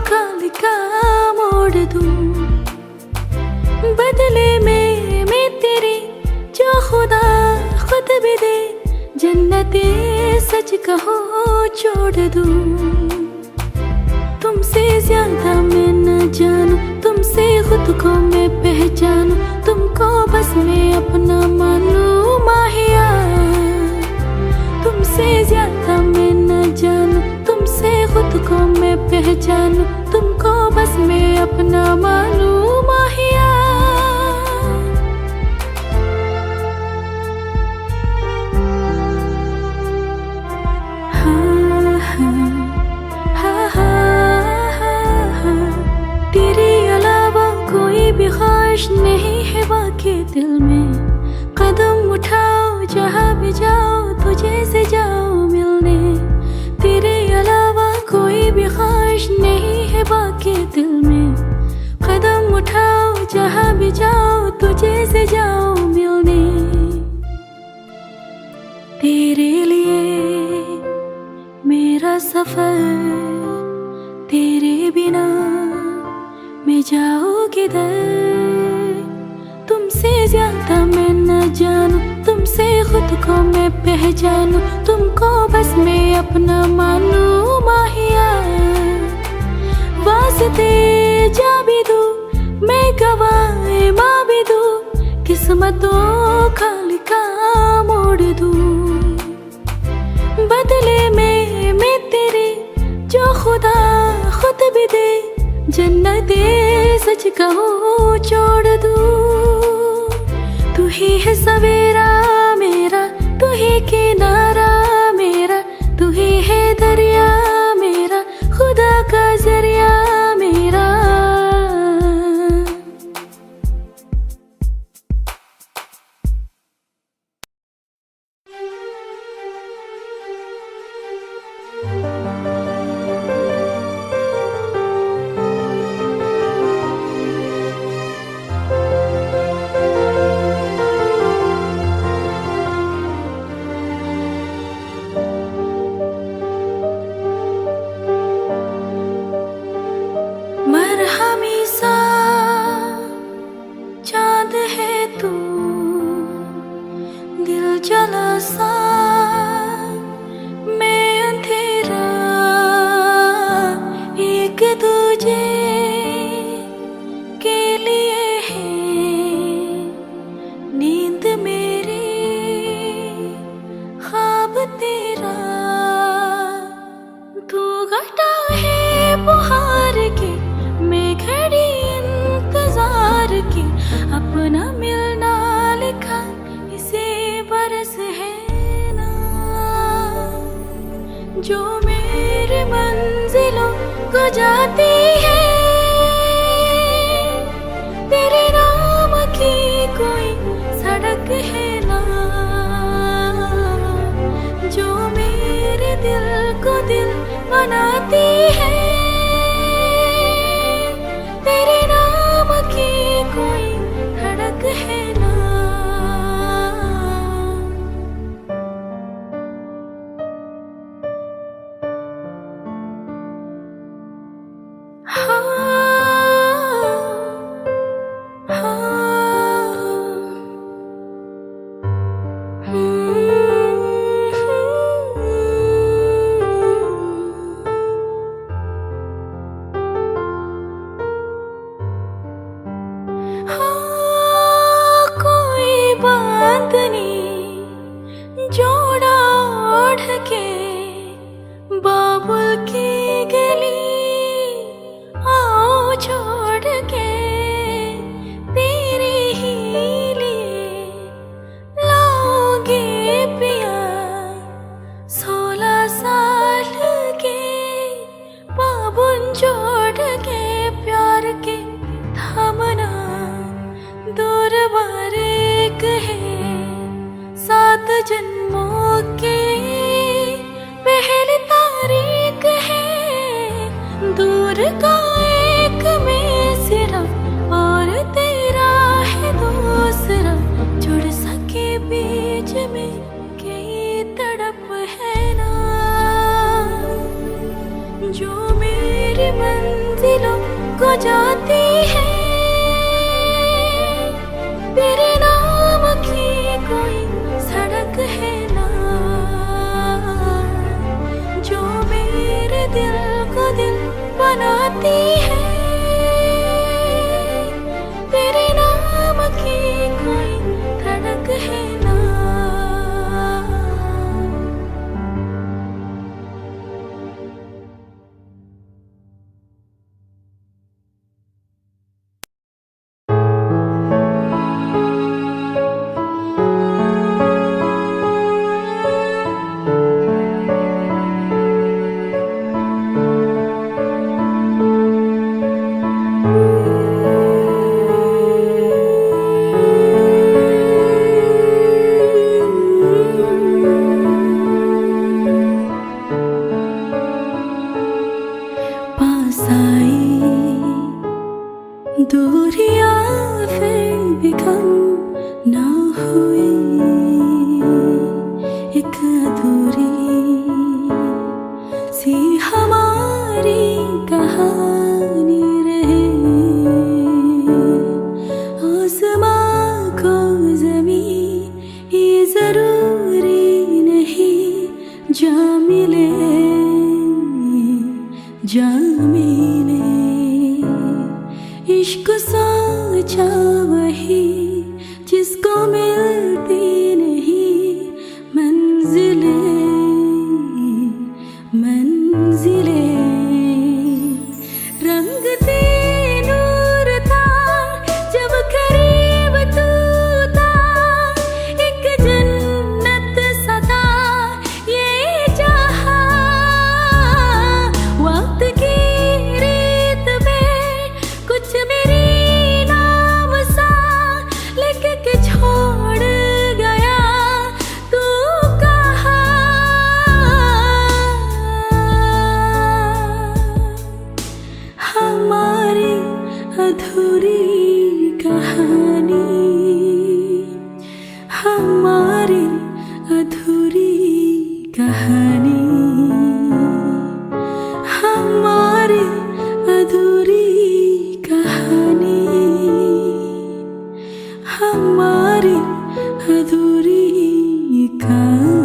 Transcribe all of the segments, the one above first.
खाली का मोड़ दूं, बदले में मैं तेरी जो खुदा खुद भी दे, जन्नते सच कहो छोड़ दूं। तुमसे ज्यादा मैं न जानूं, तुमसे खुद को मैं पहचानूं, तुमको बस मैं अपना मानूं माहिया। तुमसे ज्यादा मैं न जानूं, तुमसे खुद को मैं पहचानूं, तुमको बस मैं अपना मानूं माहिया। हाँ हाँ हाँ हाँ हाँ हाँ, तेरे अलावा कोई भी ख्वाहिश नहीं है बाकी दिल में। कदम उठाओ जहाँ भी जाओ, तुझे से जाओ मिलने। तेरे अलावा कोई भी ख्वाहिश नहीं है बाकी दिल में। कदम उठाओ जहाँ भी जाओ, तुझे से जाओ मिलने। तेरे लिए मेरा सफर, तेरे बिना मैं जाऊँ किधर। तुमसे ज्यादा मैं न जानूं, तुमसे खुद को मैं पहचानूं, तुमको बस मैं अपना मानूं माहिया। वास्ते जा भी दूं, मैं गवाए माँ भी दूं, किस्मतों खाली का मोड़ दूं। बदले में मैं तेरी जो खुदा खुद भी दे, जन्नते सच कहो छोड़ दूं। तू ही है सवेरा मेरा, तू ही किनारा मेरा, तू ही है दरिया मेरा, खुदा का जरिया मेरा। मरहमी सा चाँद है तू, दिल जला सा मैं अंधेरा, एक दूजे के लिए है नींद मेरी, ख्वाब तेरा। तू घटा है बुहार की, मैं घड़ी इंतजार की, अपना मिलना लिखा इसे बरस है ना, जो मेरे मंजिलों को जाती है। तेरे नाम की कोई सड़क है ना, जो मेरे दिल को दिल बनाती है। तेरे नाम की कोई धड़क है ना। हाँ हाँ हाँ, कोई बात नहीं, जोड़ा ओढ़ के बाबुल की गली आओ छोड़ के, तेरे ही लिए लाओगे पिया 16 साल के पाबन जोड़ के प्यार के थामना। दूर बार एक है 7 जन्मों के, पहली तारीख है दूर का एक में सिर्फ, और तेरा है दूसरा। जुड़ सके बीच में कई तड़प है ना, जो मेरी मंजिल दिलों को जाती है। तेरे नाम की कोई सड़क है ना, जो मेरे दिल को दिल बनाती है। तेरे नाम की कोई धड़क है ना। पास आई दूरियां फिर भी कम ना हुई, एक अधूरी सी हमारी कहानी रहे। आसमां को ज़मीं ये ज़रूरी नहीं, जा मिले जा मिले। इश्क सोचा वही जिसको मिलती नहीं मंजिलें मंजिलें। रंग थे नूर था जब करीब तू था, एक जन्नत सा था ये जहां। वक्त की रेत पे कुछ मेरी नाम सा लिख के छोड़ गया तू कहाँ। हमारी अधूरी कहानी, हमारी अधूरी कहानी, हमारी अधूरी कहानी, हमारी अधूरी कहानी।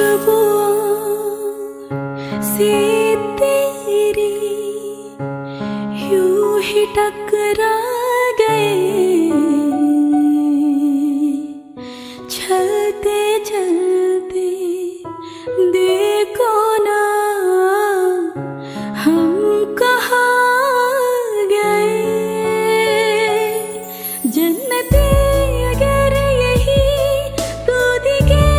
खुशबुओं से तेरी यूं ही टकरा गए, चलते चलते देखो ना हम कहाँ गए। जन्नती अगर यही तो दिखे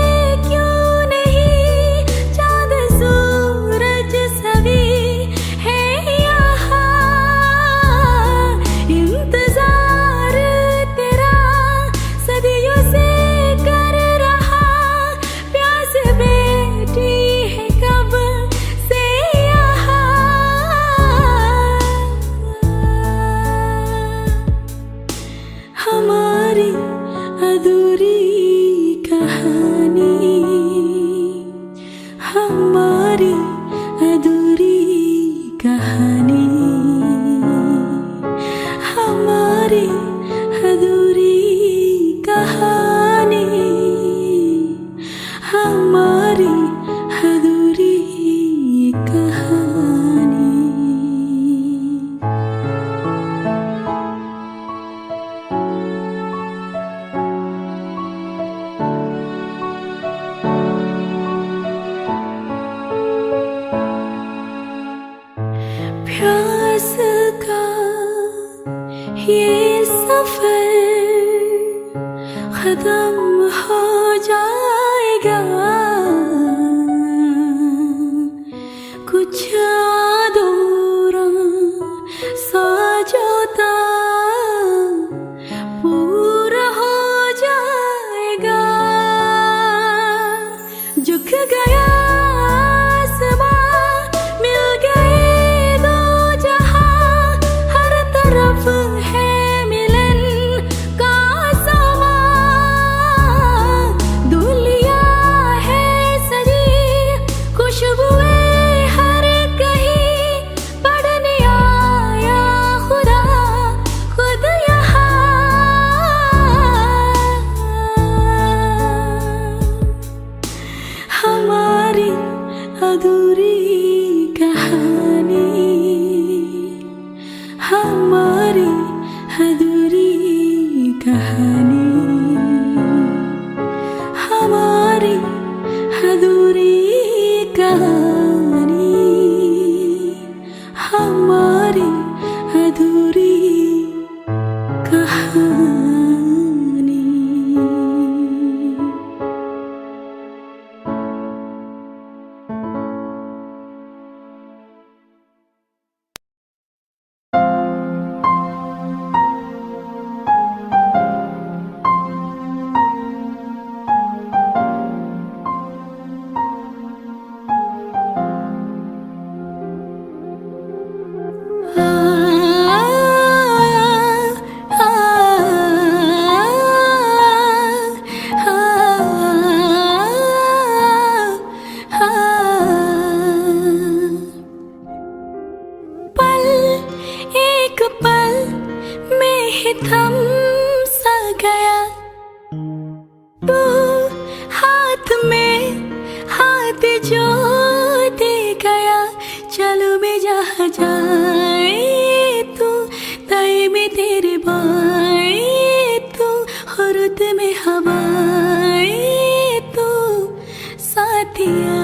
क्यों नहीं, चाँद सूरज सभी है यहाँ। इंतजार तेरा सदियों से कर रहा, प्यास बैठी है कब से यहाँ। हमारी अधूरी कहानी, हमारी अधूरी कहानी, हमारी अधूरी कहानी, हमारी अधूरी कहानी। प्यास का ये सफर खत्म हो जाएगा, कुछ अधूरा सा जो था पूरा हो जाएगा। झुक गया आसमां, मिल गए पल में ही थम सा गया तू, हाथ में हाथ जो दे गया। चलो मैं जहाँ जाए तू, ताए में तेरे बाए तू, रुत में हवाए तू साथिया।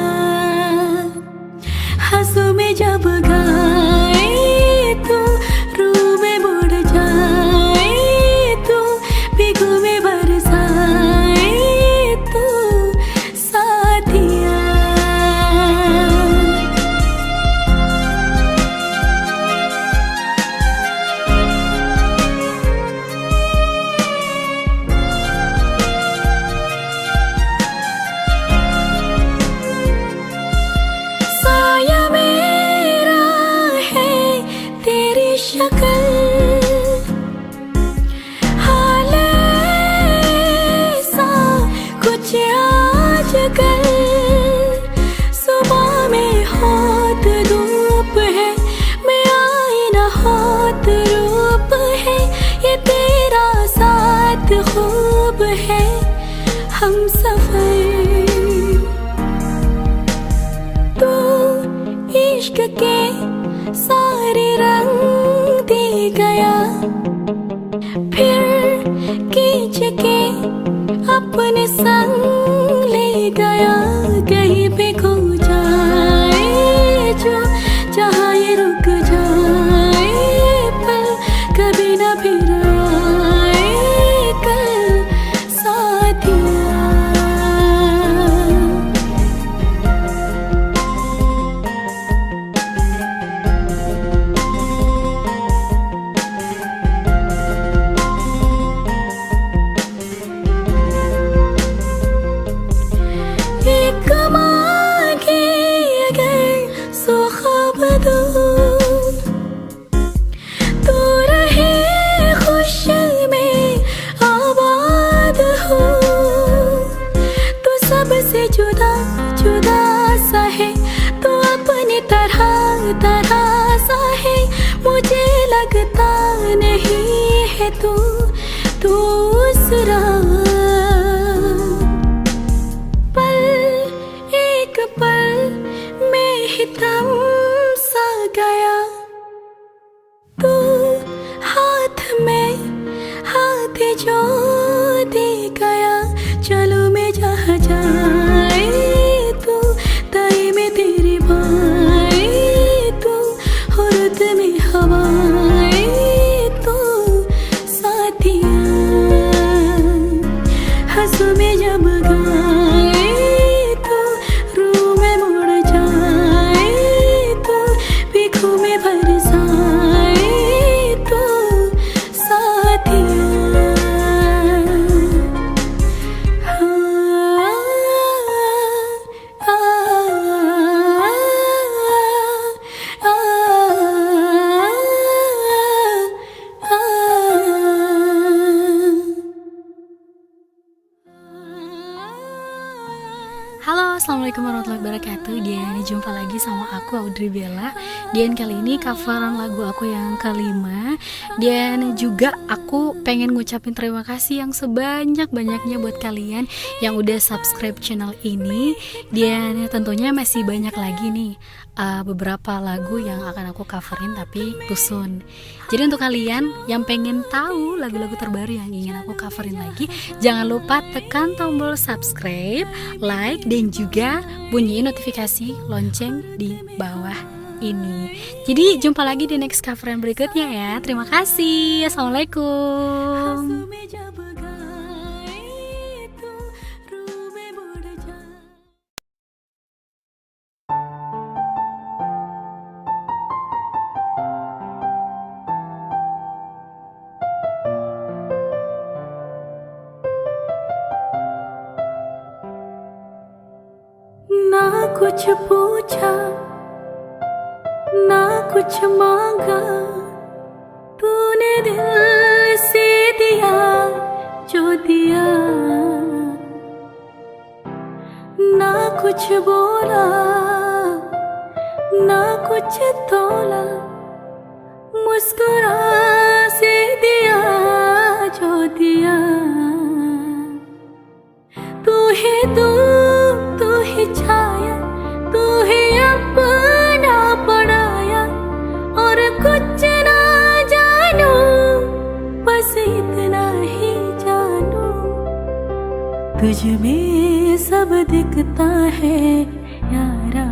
हंसू में जब गाए तू, रूह में मुड़ जाए तू, भीगू में बरसाए तू साथिया। साया मेरा है तेरी शक्ल, हाल ऐसा कुछ आजकल। सुबह में होत धूप है, मैं आईना होत रूप है, ये तेरा साथ खूब है हम सफर। तो इश्क के सारे रंग दे गया, फिर खींच के अपने संग ले गया। कहीं पे खो जाए जो, जहाँ ये रुक जाए पल, कभी ना फिर आए कल साथिया। एक मांगे अगर सो ख्वाब दूं, तो रहे खुश में आबाद हो। तो सबसे जुदा जुदा सा है, तो अपनी तरह तरह सा है। मुझे लगता नहीं है तू दूसरा। एक पल में ही थम सा गया तू, हाथ में हाथ जो दे गया। चलो मैं जहाँ जाए तू, ताए में तेरे बाए तू, रुत में हवाए तू साथिया। हंसू में जब गाए तू, रूह में मुड़ जाए तू, भीखू में बरसाए तू साथिया। Halo, assalamualaikum warahmatullahi wabarakatuh. Dan jumpa lagi sama aku Audrey Bella. Dan kali ini coveran lagu aku yang kelima. Dan juga aku pengen ngucapin terima kasih yang sebanyak-banyaknya buat kalian yang udah subscribe channel ini. Dan tentunya masih banyak lagi nih beberapa lagu yang akan aku coverin tapi too soon. Jadi untuk kalian yang pengen tahu lagu-lagu terbaru yang ingin aku coverin lagi, jangan lupa tekan tombol subscribe, like, dan juga bunyiin notifikasi lonceng di bawah ini. Jadi jumpa lagi di next coveran berikutnya ya. Terima kasih. Assalamualaikum. ना कुछ पूछा ना कुछ मांगा, तूने दिल से दिया जो दिया। ना कुछ बोला ना कुछ तोला, मुस्कुरा तुझ में सब दिखता है यारा,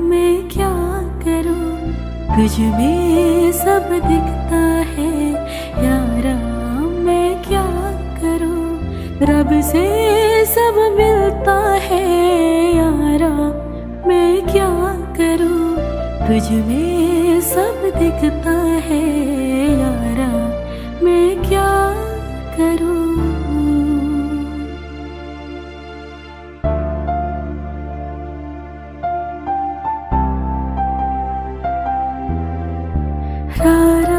मैं क्या करूं। तुझ में सब दिखता है यारा, मैं क्या करूं। रब से सब मिलता है यारा, मैं क्या करूं। तुझ में सब दिखता है यारा, मैं क्या करूं। रारा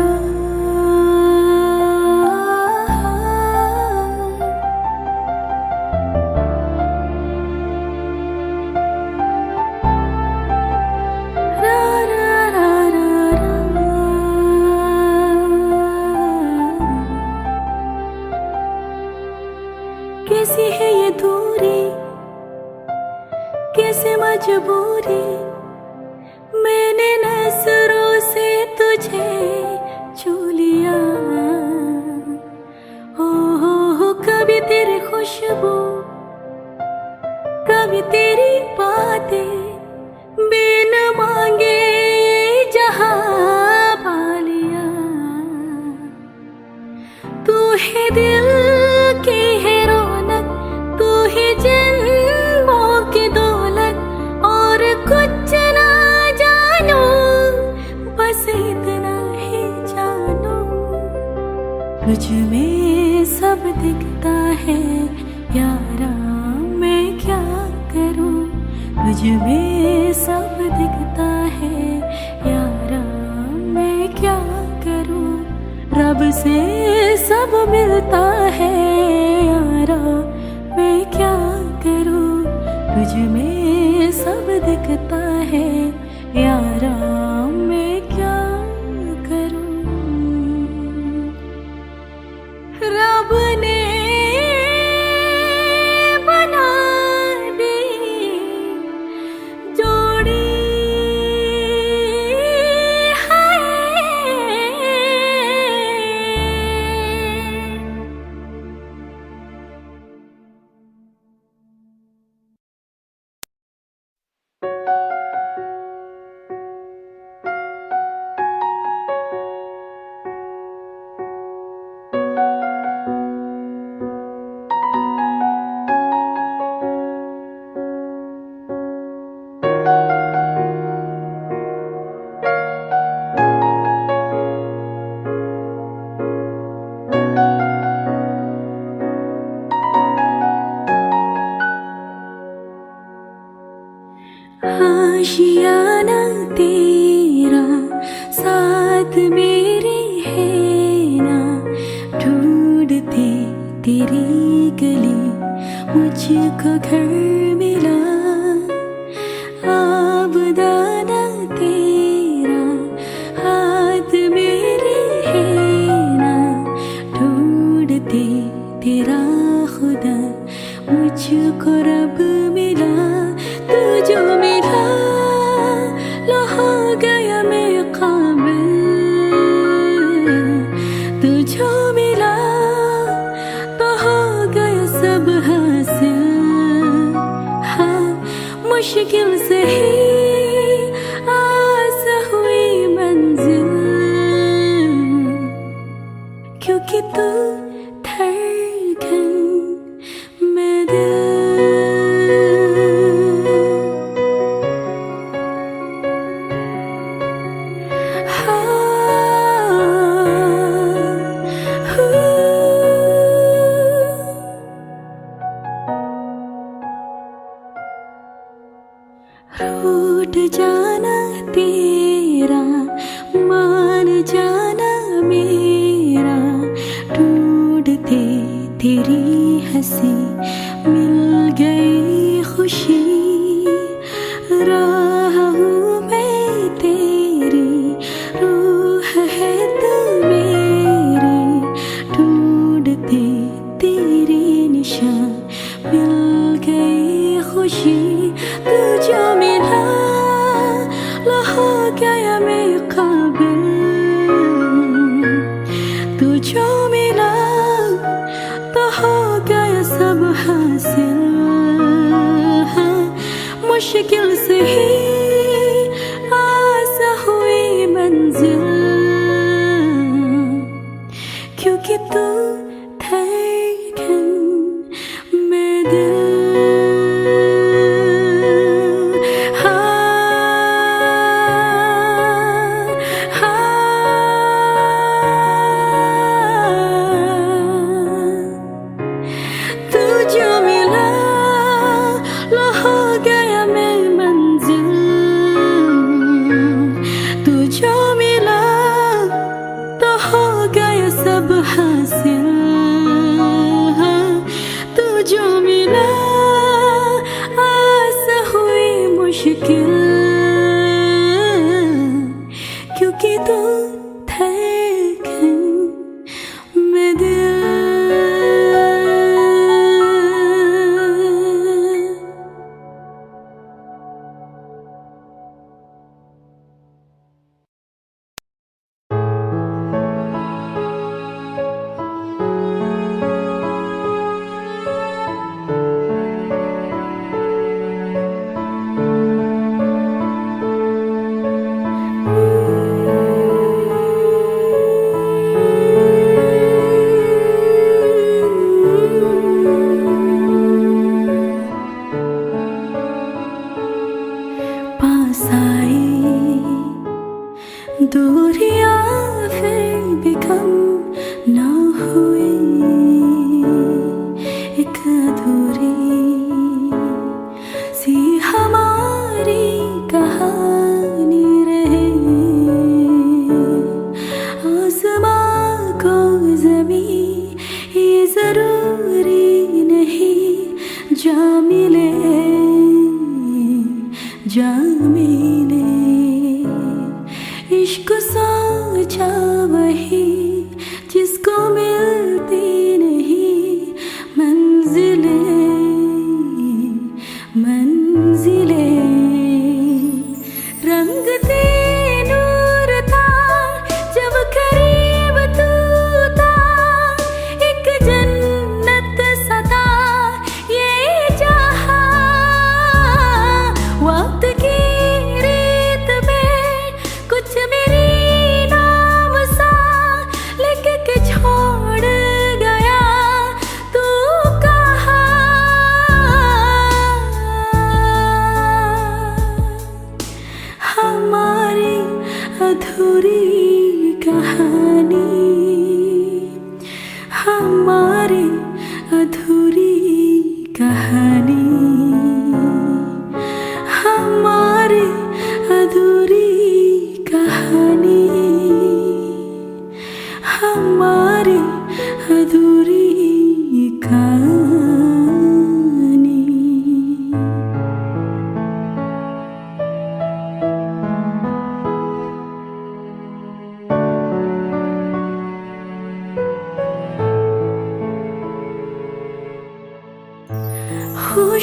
कैसी है ये दूरी, कैसे मजबूरी, मैंने नजरों से तुझे छू लिया। हो कभी तेरी खुशबू, कभी तेरी बातें, बिन मांगे जहां पा लिया। तू है दिल की है रौनक, तू ही जन्मों की दौलत, और कुछ ना जानो, बस इतना ही जानो। तुझ में सब दिखता है यारा, मैं क्या करूं। तुझ में सब दिखता है यारा, मैं क्या करूं। रब से सब मिलता है यारा, मैं क्या करूं। तुझ में सब दिखता है यारा, मैं क्या करूं। रब ने बना दी जोड़ी आशियाना तेरा, साथ मेरे है ना। ढूंढते तेरी गली, मुझको घर मिला। आबदाना तेरा, हाथ मेरे है ना। ढूंढते तेरा खुदा, मुझको रब मिला। तू जो मिला लो हो गया मैं काबिल। तू जो मिला तो हो गया सब हासिल। हाँ मुश्किल से ही आस हुई मंजिल, क्योंकि तू धड़कन मैं दिल। रूठ जाना तेरा, मान जाना मेरा। ढूंढते तेरी हंसी, मिल गई खुशी। राह हूँ मैं तेरी, रूह है तू मेरी। ढूंढते तेरी निशान, मिल गई खुशी। तू जो मिला लो हो गया मैं काबिल। तू जो मिला तो हो गया सब हासिल। मुश्किल से ही आसा हुई मंजिल, क्योंकि तू धड़कन में दिल। तू जो मिला लो हो गया मैं मंजिल, तू जो मिला तो हो गया सब हासिल। तू जो मिला आस हुई मुश्किल, क्योंकि तू धड़कन में दिल। पास आई दूरियां फिर भी कम ना हुई, एक अधूरी सी हमारी कहानी रहे। आसमां को ज़मीं ये ज़रूरी नहीं, जा मिले जा मिले। इश्क सोचा वही जिसको मिलती नहीं मंजिलें मंजिलें। रंग ते नूर था जब करीब तू था, एक जन्नत सा था ये जहां। वक्त की रेत में कुछ मेरी नाम सा लिख के छोड़ गया तू कहाँ। हमारी अधूरी कहानी, हमारी अधूरी कहानी, हमारी अधूरी कहानी, हमारी अधूरी कहानी।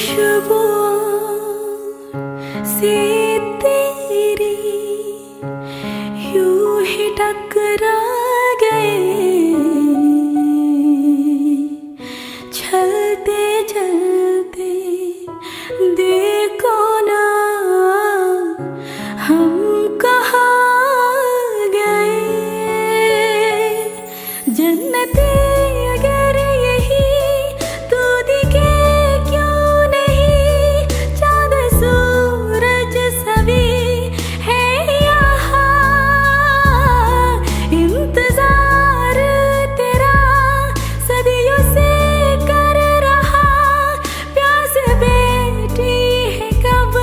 खुशबुओं से तेरी यूं ही टकरा गए, चलते चलते देखो ना हम कहाँ गए। जन्नती अगर यही तू दिखे क्यों नहीं, चाँद सूरज सभी है यहाँ। इंतजार तेरा सदियों से कर रहा, प्यास बैठी है कब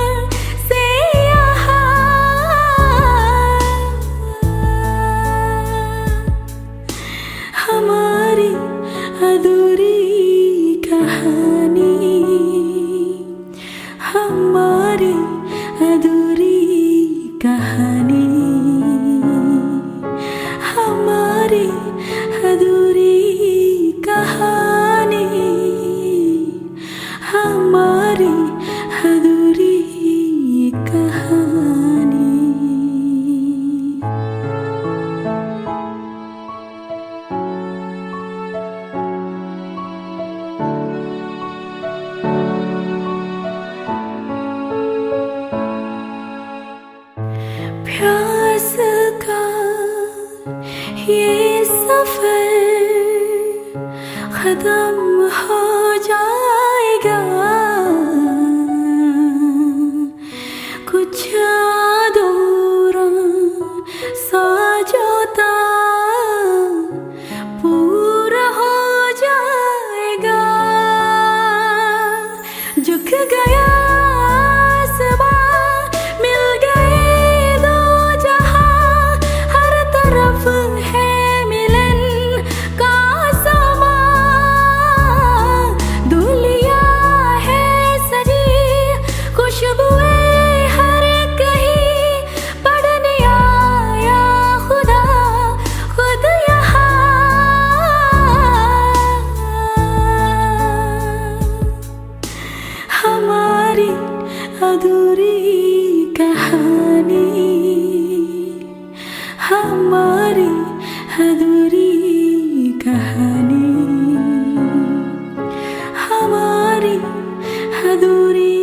से यहाँ। हमारी अधूरी कहानी, हमारी अधूरी कहानी, हमारी अधूरी कहानी, हमारी अधूरी कहानी। ये सफर खत्म हो जाएगा, कुछ अधूरा सा जोता पूरा हो जाएगा। झुक गया अधूरी कहानी, हमारी अधूरी कहानी, हमारी अधूरी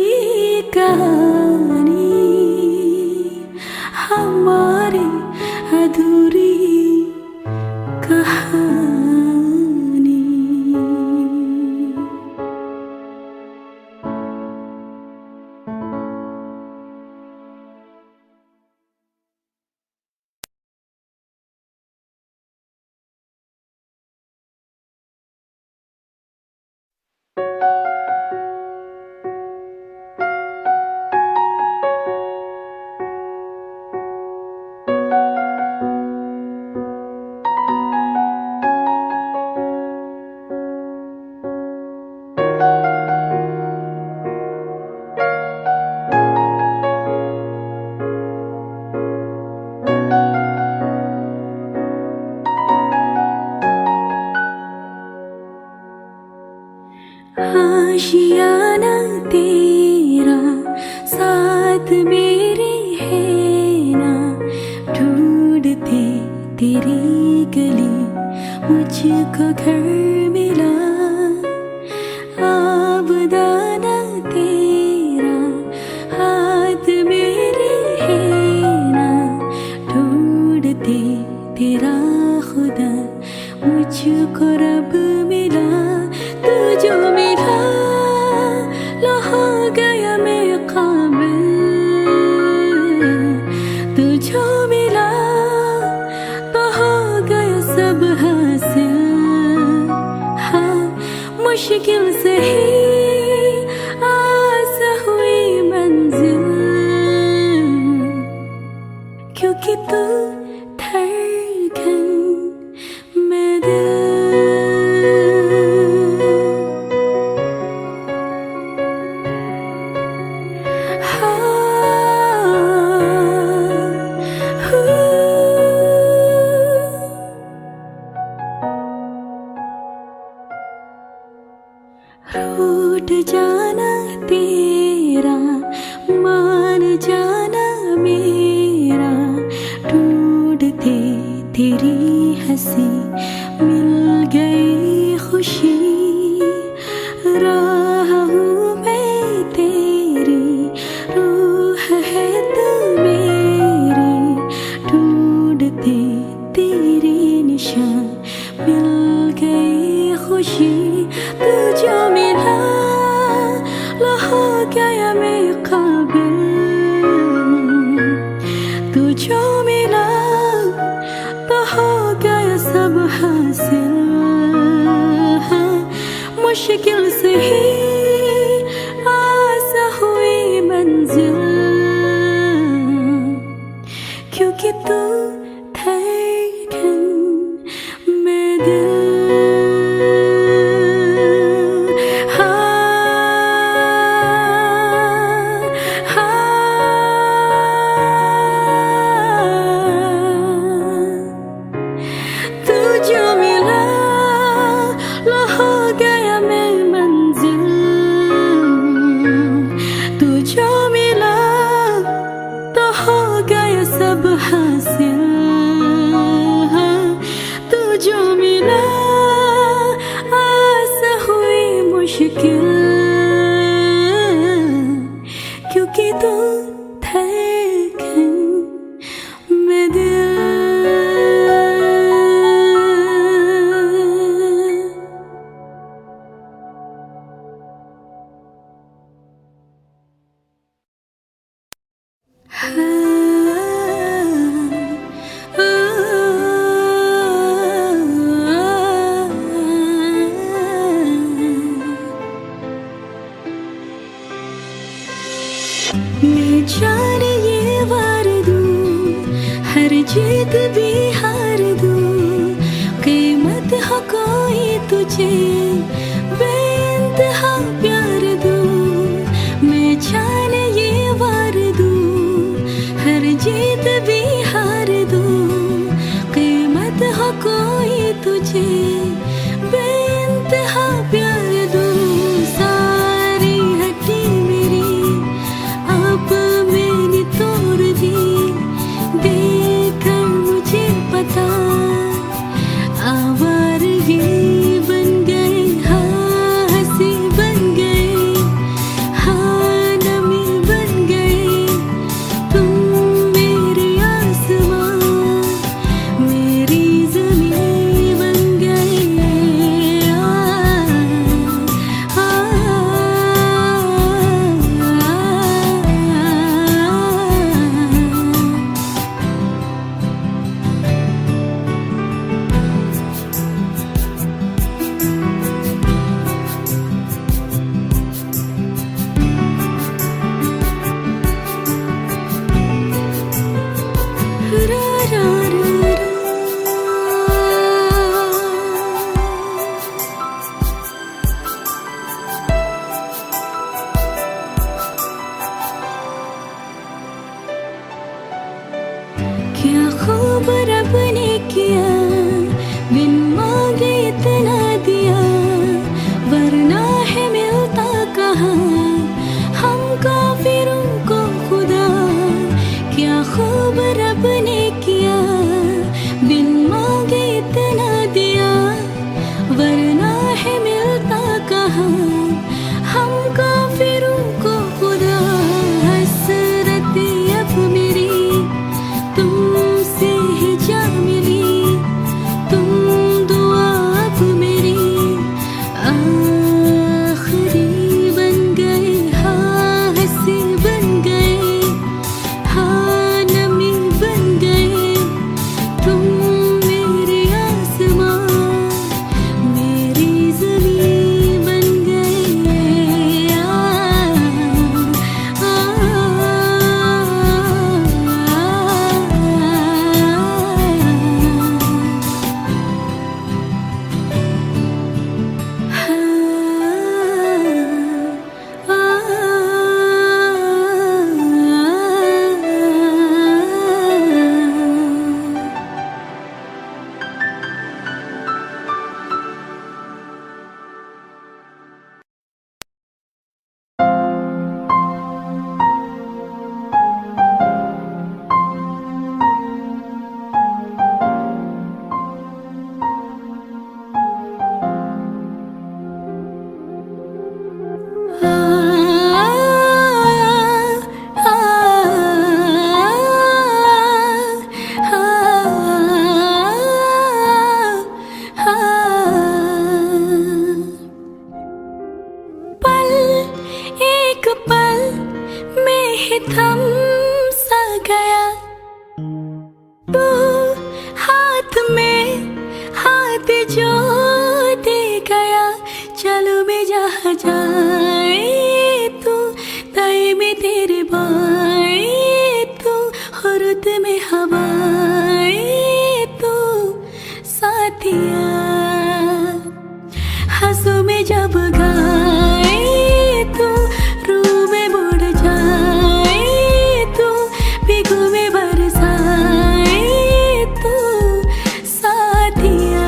कहानी, हमारी अधूरी कहानी। आशियाना तेरा साथ मेरे है ना, ढूंढते तेरी गली मुझको घर मिला। आबदाना तेरा हाथ मेरे है ना, ढूंढते तेरा खुदा मुझको रब मिला। तू जो मिला लो हो गया मैं काबिल, तू जो मिला तो हो गया सब हासिल। हाँ मुश्किल से ही आस हुई मंजिल, क्योंकि तू धड़कन में दिल। रूठ जाना तेरा, मान जाना मेरा, ढूंढते तेरी हंसी मिल गई खुशी। राह हूँ मैं तेरी, रूह है तू मेरी, ढूंढते तेरी निशान मिल गई खुशी। तू जो मिला लो हो गया मैं काबिल, तू जो मिला तो हो गया सब हासिल। हाँ मुश्किल से ही आस हुई मंजिल, क्योंकि तू धड़कन में दिल। जो मिला लो हो गया मैं मंजिल, तुझे बेइंतहा प्यार दूं, मैं जाने ये वार दूं, हर जीत भी हार दूं, कीमत हो कोई तुझे बेइंतहा प्यार दूं। सारी हड्डी मेरी अब मैंने तोड़ दी, देखकर मुझे पता आवारगी बन गए, हाँ हंसी बन गए, हाँ नमी बन गए, तुम मेरे आसमां मेरी ज़मीं बन गए। आ, रा रा रा रा। क्या खूब रब ने किया, बिन मांगे इतना दिया, वरना है मिलता कहाँ हम काफिरों को खुदा। क्या खूब रब ने किया, बिन मांगे इतना दिया, वरना है मिलता कहाँ हम काफिरों को खुदा। हसरत अब मेरी तुमसे ही जा मिली, तुम दुआ अब मेरी आखिरी बन गए, हाँ हंसी बन गए, हाँ नमी बन गए, तुम मेरे आसमां मेरी ज़मीं बन गए। पल एक पल में ही थम सा गया, तू हाथ में हाथ जो दे गया। चलो मैं जहाँ जाए तू, ताए में तेरे बाए तू, खुरुद में हवाए तू साथिया। हंसू में जब गाए तू, रूह में मुड़ जाए तू, भीगू में बरसाए तू साथिया।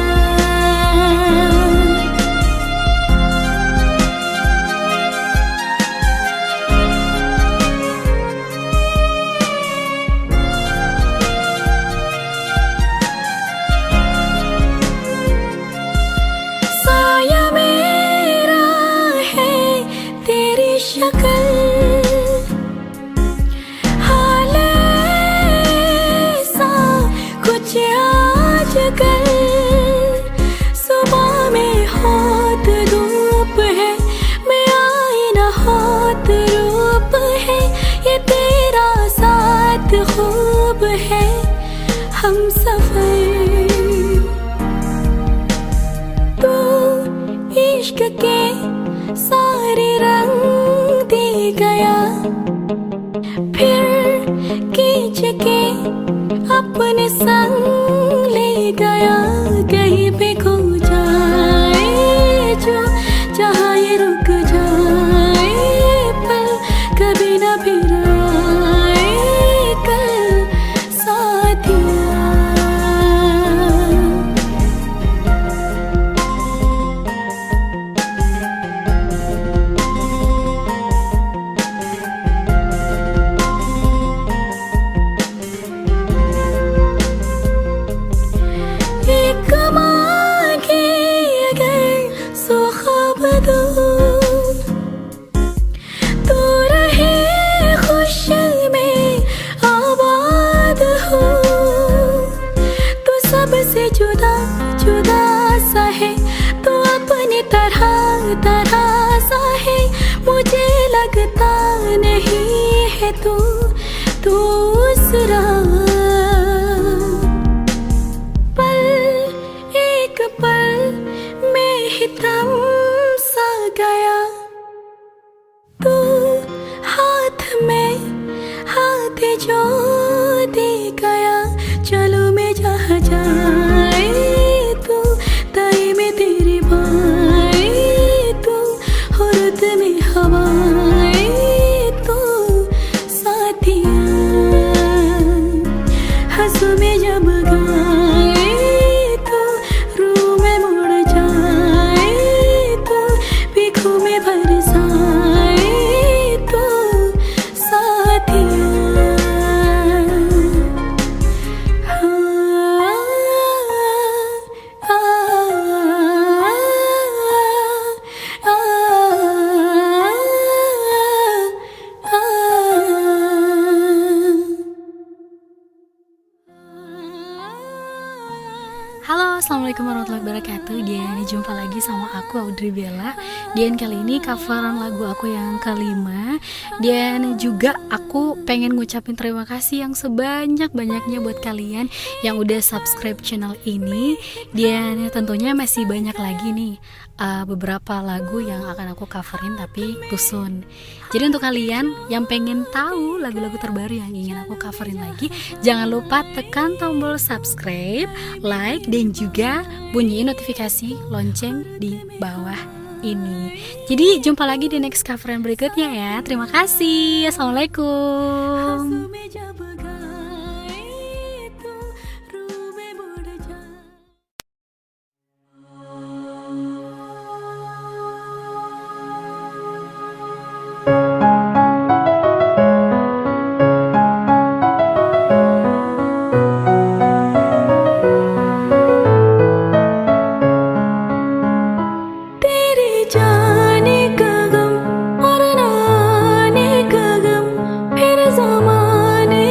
साया मेरा है तेरी शक्ल, हाल ऐसा कुछ आजकल। सुबह में होत धूप है, मैं आईना होत रूप है, ये तेरा साथ खूब है हम सफर। तू इश्क के सारे रंग दे गया, फिर खींच के अपने संग ले गया। कहीं पे खो जाए तरह सा है, मुझे लगता नहीं है तू दूसरा। पल एक पल में ही थम सा गया, तू हाथ में हाथ जो दे गया। चलो मैं जहाँ जाए तू, ताई में तेरे भाई तू, हुर्द में हवाए तू साथिया। हंसू में जब गाए तू, रूह में मुड़ जाए तू, पीखों में बरसाए तू साथिया। Halo, assalamualaikum warahmatullahi wabarakatuh. Dan jumpa lagi sama aku Audrey Bella. Dan kali ini coveran lagu aku yang kelima. Dan juga aku pengen ngucapin terima kasih yang sebanyak-banyaknya buat kalian yang udah subscribe channel ini. Dan tentunya masih banyak lagi nih beberapa lagu yang akan aku coverin tapi rusun. Jadi untuk kalian yang pengen tahu lagu-lagu terbaru yang ingin aku coverin lagi, jangan lupa tekan tombol subscribe, like, dan juga bunyiin notifikasi lonceng di bawah ini. Jadi jumpa lagi di next coveran berikutnya ya. Terima kasih. Assalamualaikum. जाने का गम और ना आने का गम, फिर ज़माने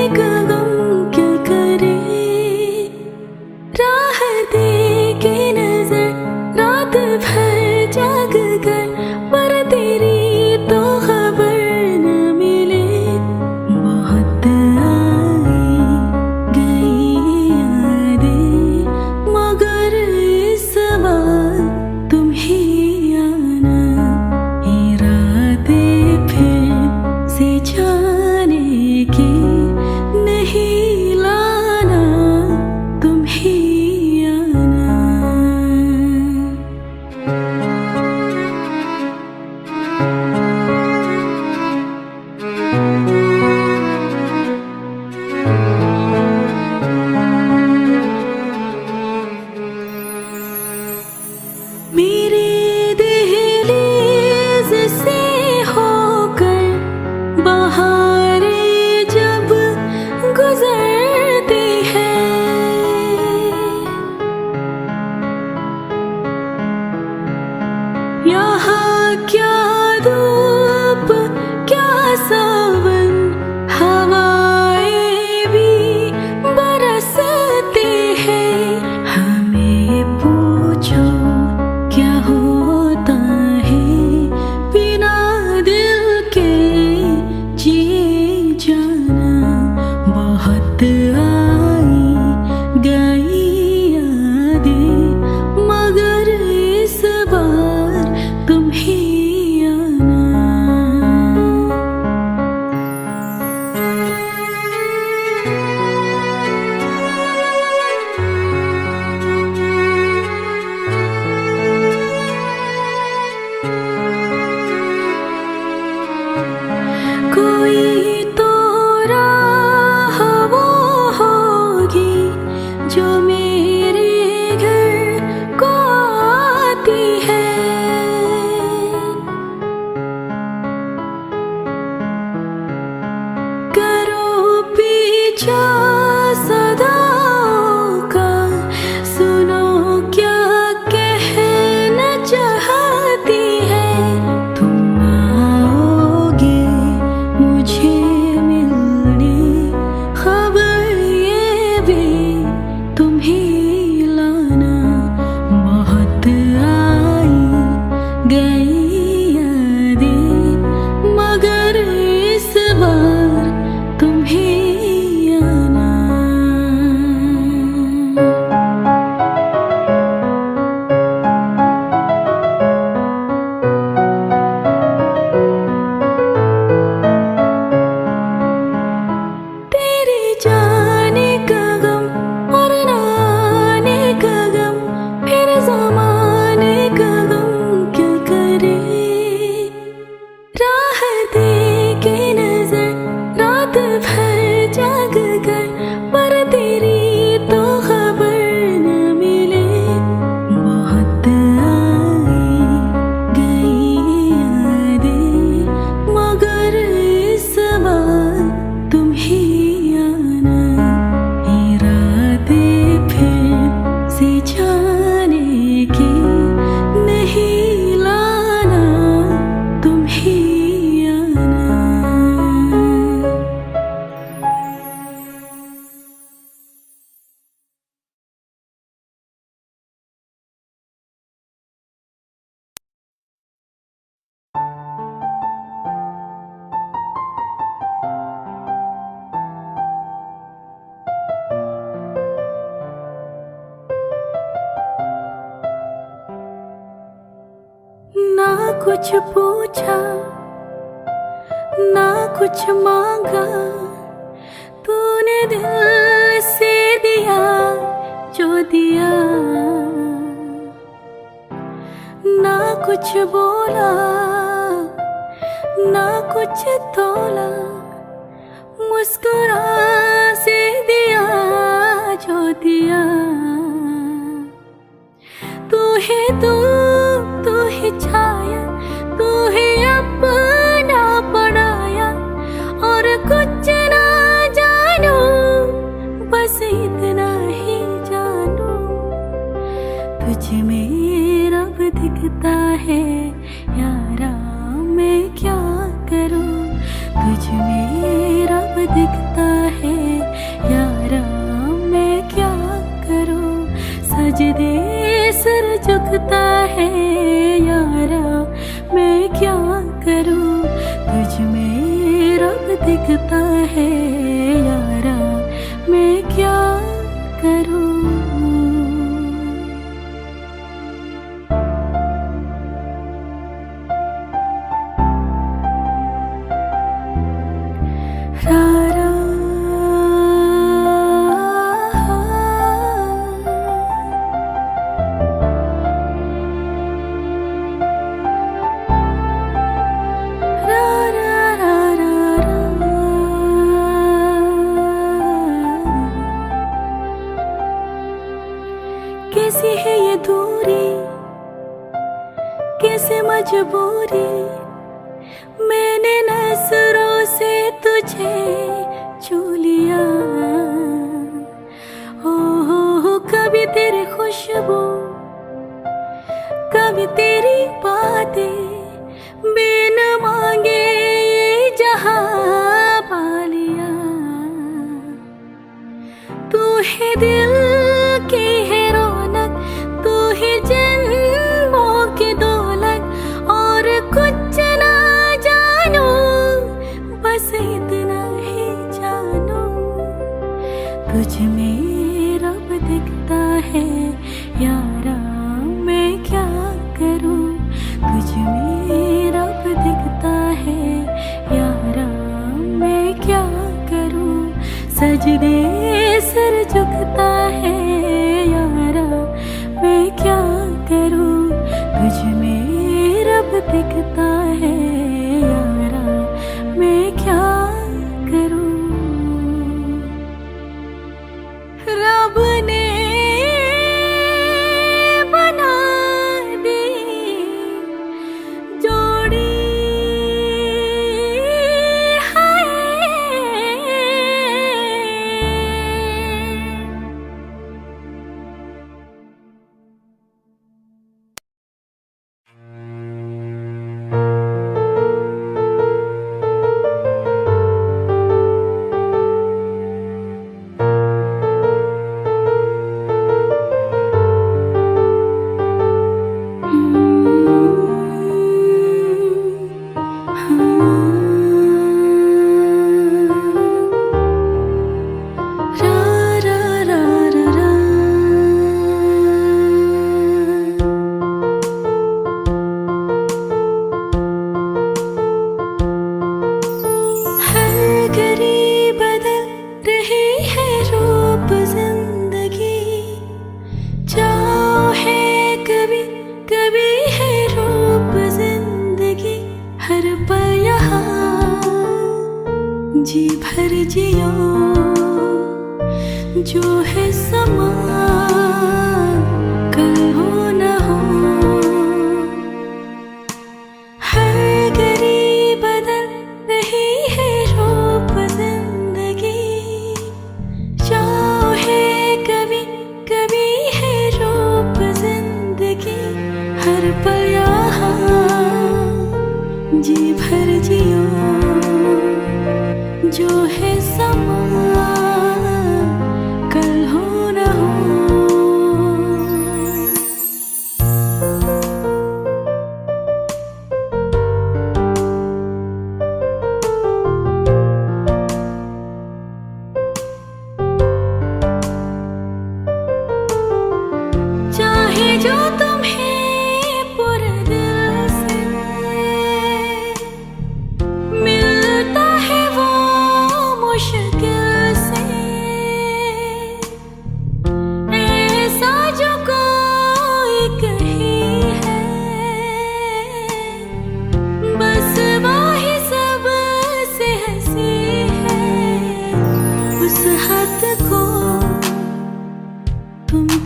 कुछ पूछा ना कुछ मांगा, तूने दिल से दिया जो दिया। ना कुछ बोला ना कुछ तोला, मुस्कुरा से दिया जो दिया। तू है तू ही छाया, तू ही अपना पढ़ाया, और कुछ ना जानू बस इतना ही जानू। तुझ में रब दिखता है यारा, मैं क्या करूं। तुझ में रब दिखता है यारा, मैं क्या करूं। सजदे सर झुकता है यारा, मैं क्या करूं। तुझ में रब दिखता है यारा, मैं क्या करूं। कैसी है ये दूरी, कैसे मजबूरी, मैंने नजरों से तुझे छू लिया। हो कभी तेरी खुशबू, कभी तेरी बातें, बिन मांगे ये जहां पा लिया। तू है दिल की है रौनक, तू ही जन्मों की दौलत, और कुछ ना जानू बस इतना ही जानू। तुझ में रब दिखता है यारा, मैं क्या करूं। तुझ में रब दिखता है यारा, मैं क्या करूं। सजदे सर झुकता है यारा, मैं क्या करूं। तुझ में रब दिखता है यारा, मैं क्या करूं। रब ने बना दी जोड़ी है, जी भर जियो जो है समा, कल हो न हो। हर घड़ी बदल रही है रूप जिंदगी, चाहे कभी कभी है रूप जिंदगी। हर पल यहाँ जी भर जियो जो है समा, कल हो न हो। चाहे जो तुम्हें पूरे दिल से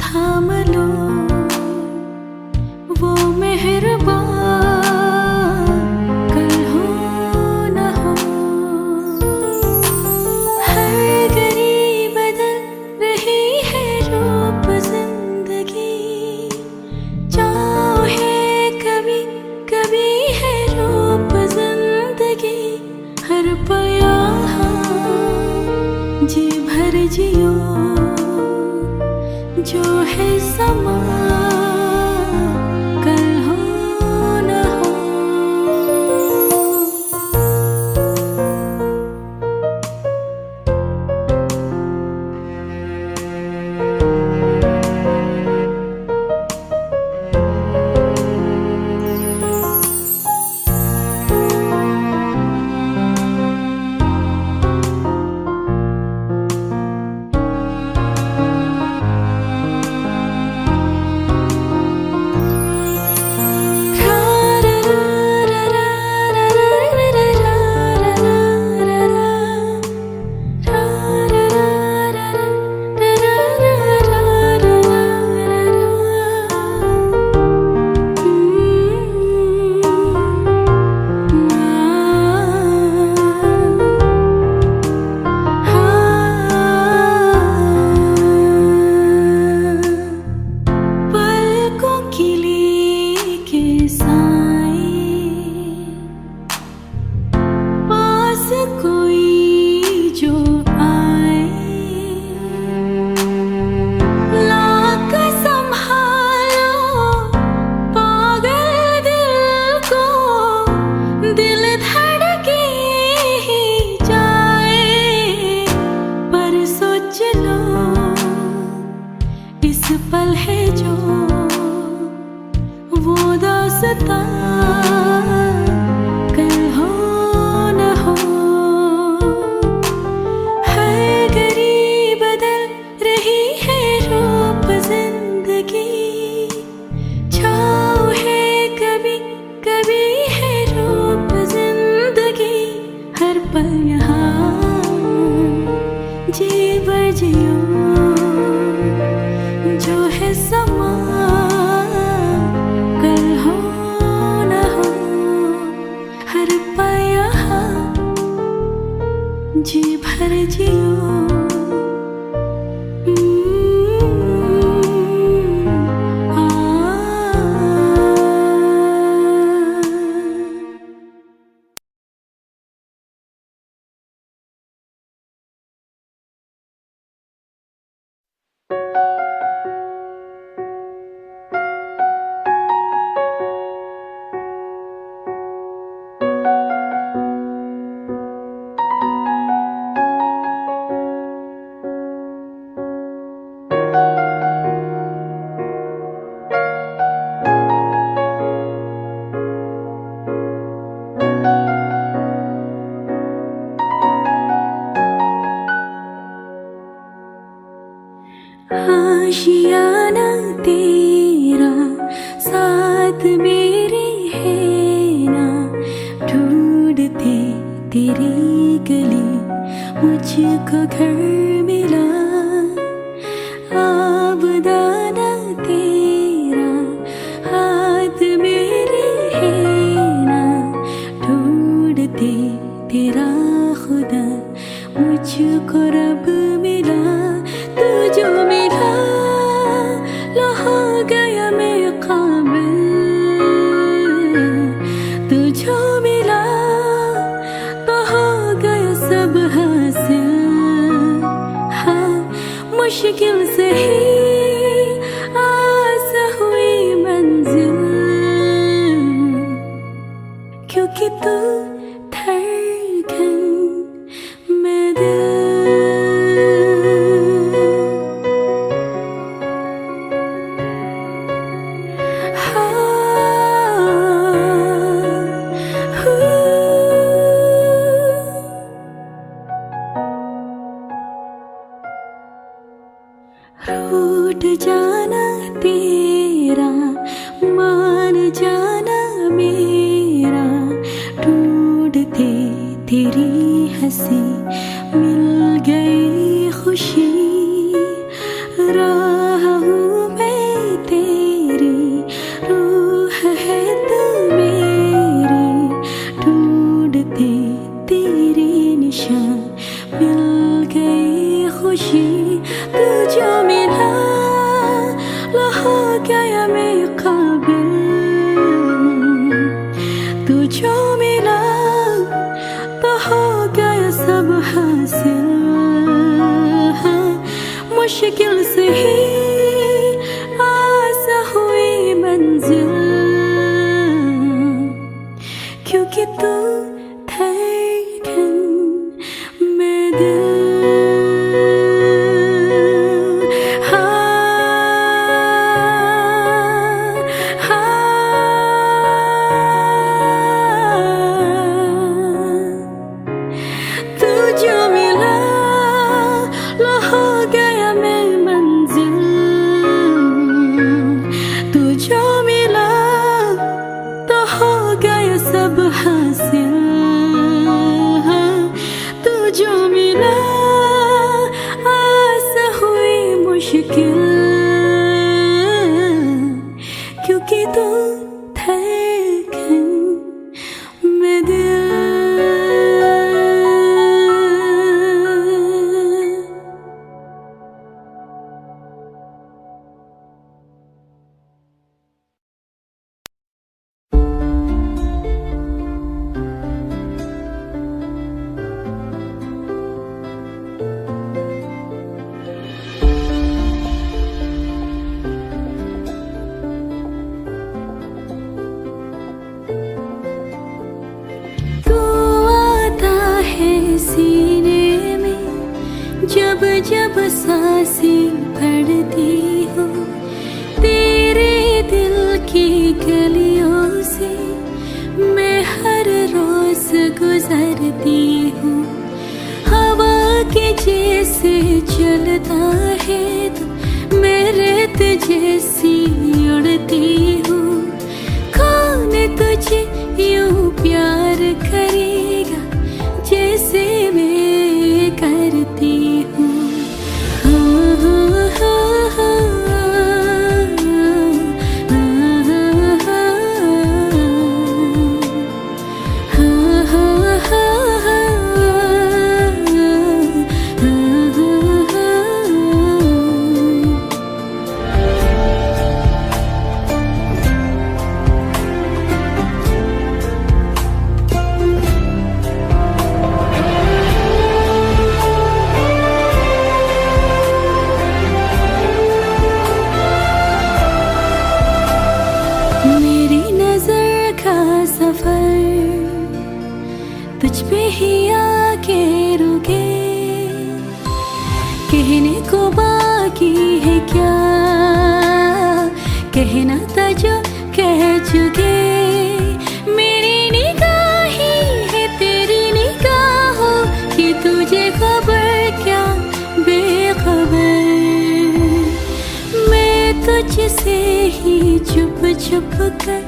थाम लो वो मेहरबान कल हो न हो। हर घड़ी बदल रही है रूप जिंदगी, चाहे कभी कभी है रूप जिंदगी। हर पया जी भर जियो जो है समा कल हो न हो। इस पल है जो वो दास्तां कल हो न हो। हर घड़ी बदल रही है रूप जिंदगी, छाँव है कभी कभी है रूप जिंदगी। हर पल यहाँ जी बजियो जो है समा कल हो न हो। हर पाया जी भर जियो आशियाना तेरा साथ मेरे है ना, ढूंढते तेरी गली मुझको घर मिला। आबदाना तेरा हाथ मेरे है ना, ढूंढते तेरा खुदा मुझको रब मिला। तू जो मिला लो हो गया मैं काबिल, तू जो मिला तो हो गया सब हासिल। हाँ मुश्किल से ही आस हुई मंजिल, क्योंकि तू धड़कन में दिल। रूठ जाना तेरा मान जाना मेरा, ढूंढते तेरी हंसी मिल गई खुशी। राह मुश्किल से ही आसा हुई मंजिल, क्योंकि तू धड़कन में दिल। तू जो मिला लो हो गया मैं मंजिल, तू जो मिला तो हो गया सब हासिल। तू जो मिला आसा हुई मुश्किल, क्योंकि तू धड़कन में दिल। सीने में जब जब सांसें भरती हो, तेरे दिल की गलियों से मैं हर रोज गुजरती हूँ। हवा के जैसे चलता है तो मैं रेत जैसी उड़ती हूँ। कौन तुझे यूं प्यार करेगा जैसे मैं करती हूँ। मेरी नजर का सफर तुझ पे ही आके रुके, कहने को बाकी है क्या, कहना था जो कह चुके। मेरी निगाहें है तेरी निगाहों की, तुझे खबर क्या बेखबर। मैं तुझसे ही छुप छुप कर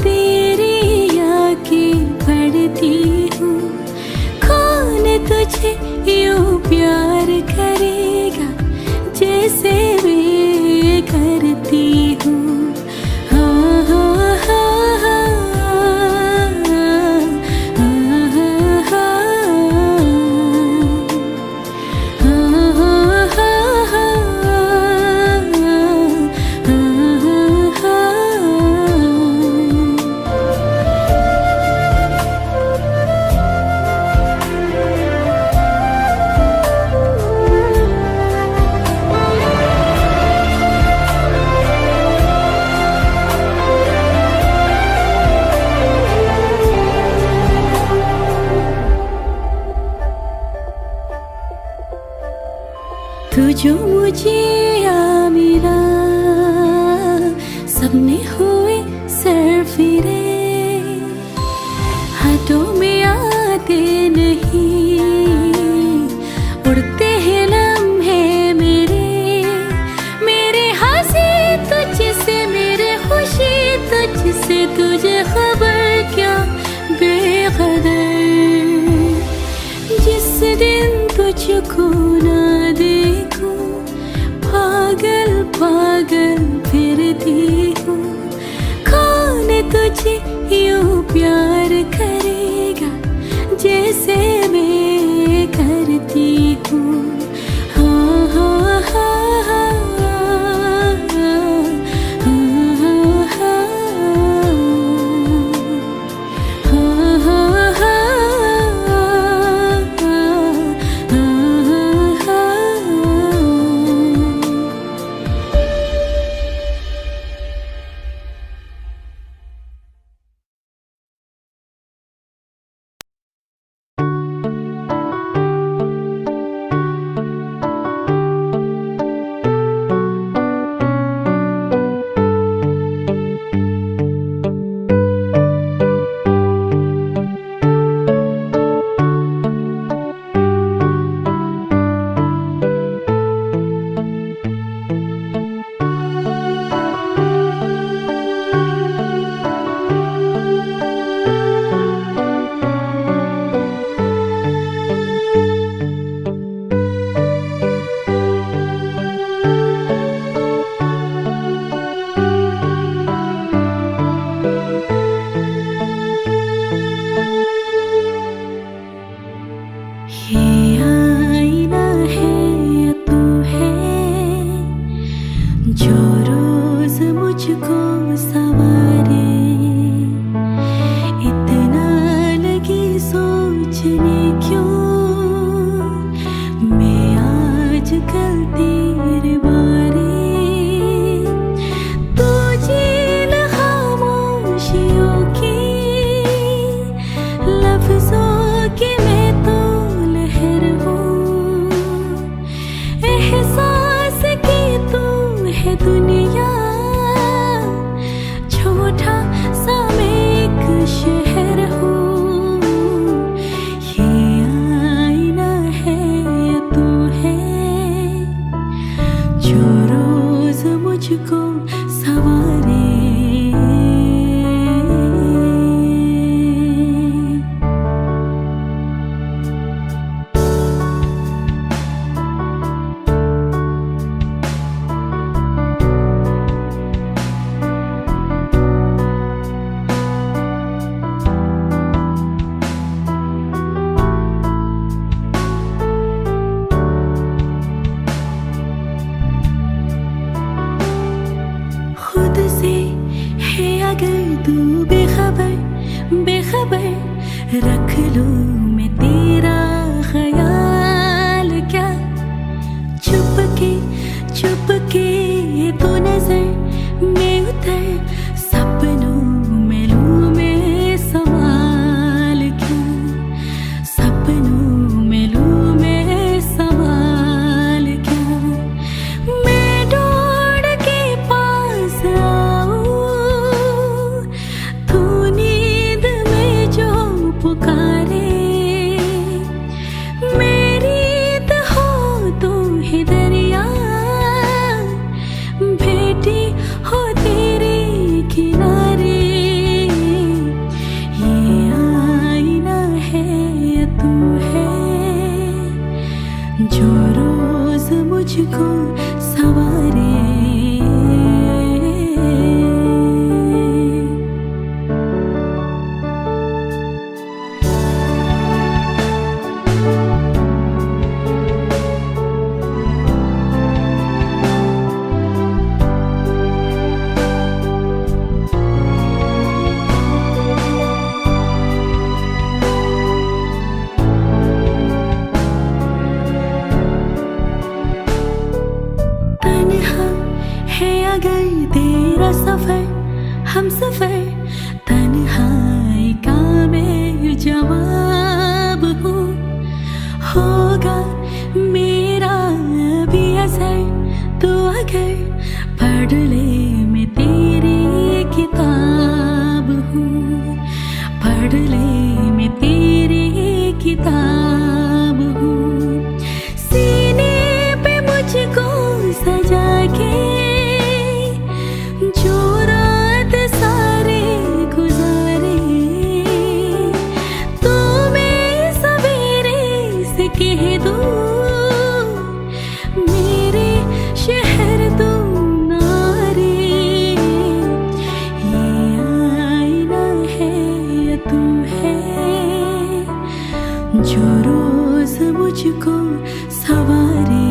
तेरी आँखें पढ़ती हूँ। कौन तुझे यूं प्यार करेगा जैसे मैं करती हूँ। तू जो मुझे आ मिला, सपने हुए सर फिरे, हाथों में आते नहीं, उड़ते हैं लम्हे मेरे। मेरे हंसी तुझसे, मेरे खुशी तुझसे, तुझे खबर क्या बेखबर। जिस दिन तुझको ना देखूं, पागल पागल फिरती हूँ। कौन तुझे यूं प्यार करेगा जैसे मैं करती हूँ। हाँ हाँ हाँ हाँ जो रोज मुझको सवारे, इतना लगी सोचने क्यों मैं आजकल तेरे बारे। तू झील खामोशियों की, लफ्जों की मैं तो लहर हूँ, एहसास की तू है दुनिया, छोटा सा मैं एक शहर हूँ। ये आईना है या तू है, जो रोज मुझको सवारे। खुद से है अगर तू बेखबर बेखबर, रख लूं मैं तेरा ख्याल क्या। चुप के तो नजर में उतर, सपनों में लूं मैं संभाल क्या। सपनों में लूं मैं संभाल क्या। मैं दौड़ के पास आऊं, तू नींद में जो पुकारे। मेरी तो हो तू ही दरिया, बेटी हो तेरे किनारे। ये आईना है या तू है, जो रोज मुझको सवारे। तन्हा है अगर तेरा सफर, हम सफर, तन्हाई का मैं जवाब हूँ। होगा मेरा भी असर तो अगर पढ़ ले मैं तेरी किताब हूँ। पढ़ ले मैं तेरी किताब हूँ। सीने पे मुझको सजा के, जो रात सारे गुजारे, तो मैं सवेरे से कह दूँ, मेरे शहर तू ना रे। ये आईना है या तू है, जो रोज मुझको सवारे।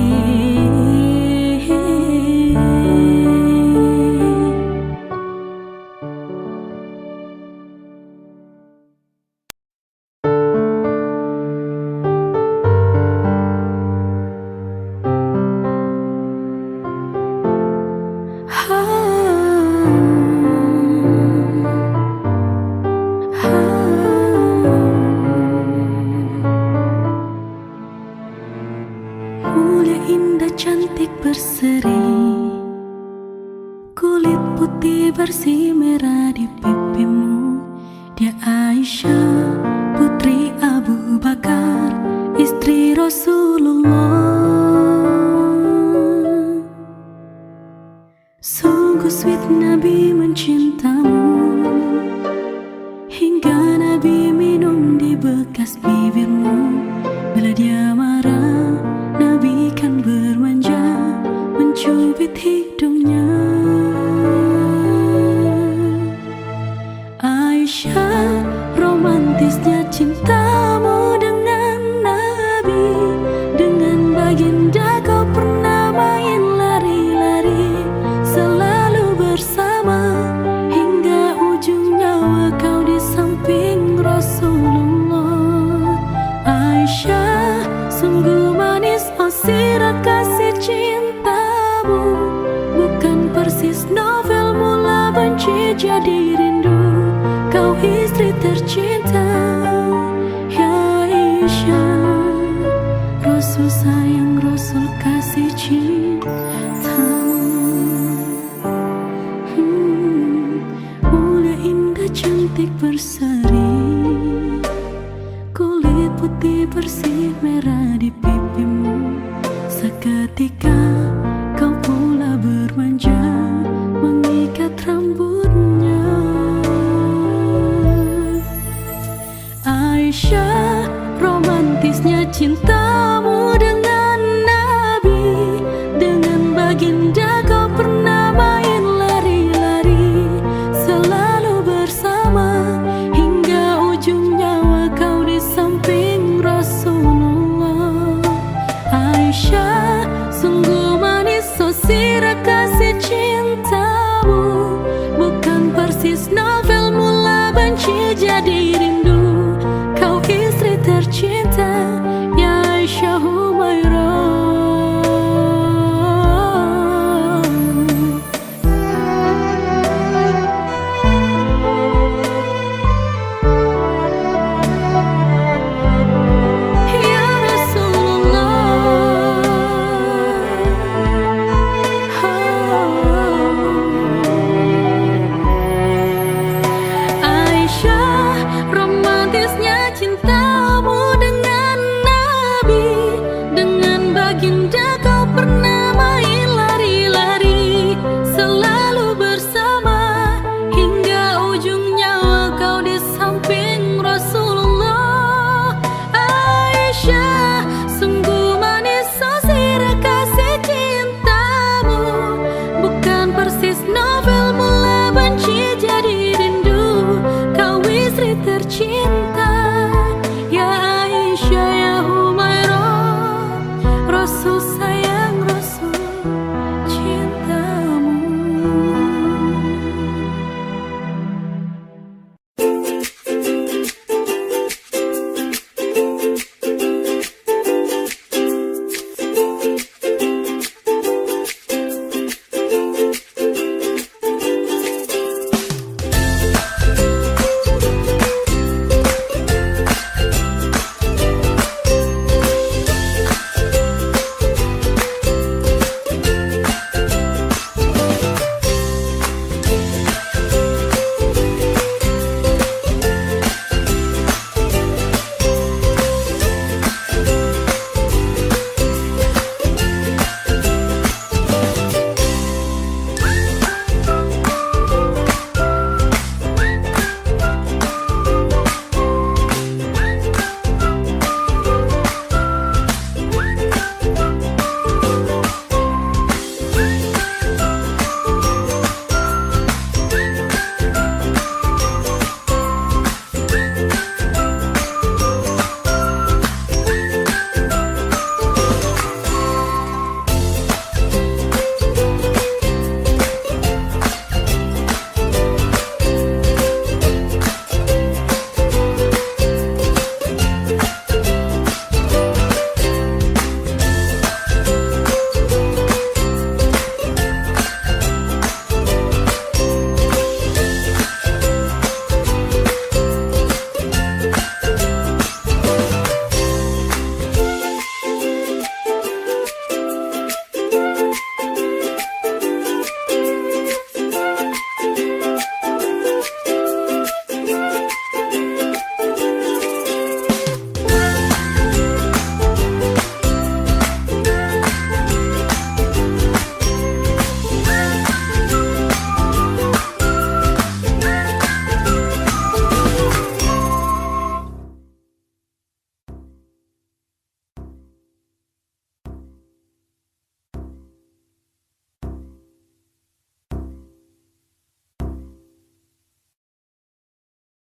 Mulia indah cantik berseri, kulit putih bersih merah di pipimu. Dia Aisyah, putri Abu Bakar, istri Rasulullah. Sungguh sweet Nabi mencintamu, hingga Nabi minum di bekas bibirmu. Bila dia marah, Nabi kan bermanja, mencubit hidungnya. Aisyah, romantisnya cintamu dengan Nabi. Dengan baginda kau pernah main lari-lari. Sinopsis novel mula benci jadi rindu. Kau istri tercinta, ya Aisyah. Rasul sayang, Rasul kasih cinta. Mulia indah cantik berseri, kulit putih bersih merah di pipimu. Seketika kau pula bermanja, mengikat rambutnya. Aisyah, romantisnya cinta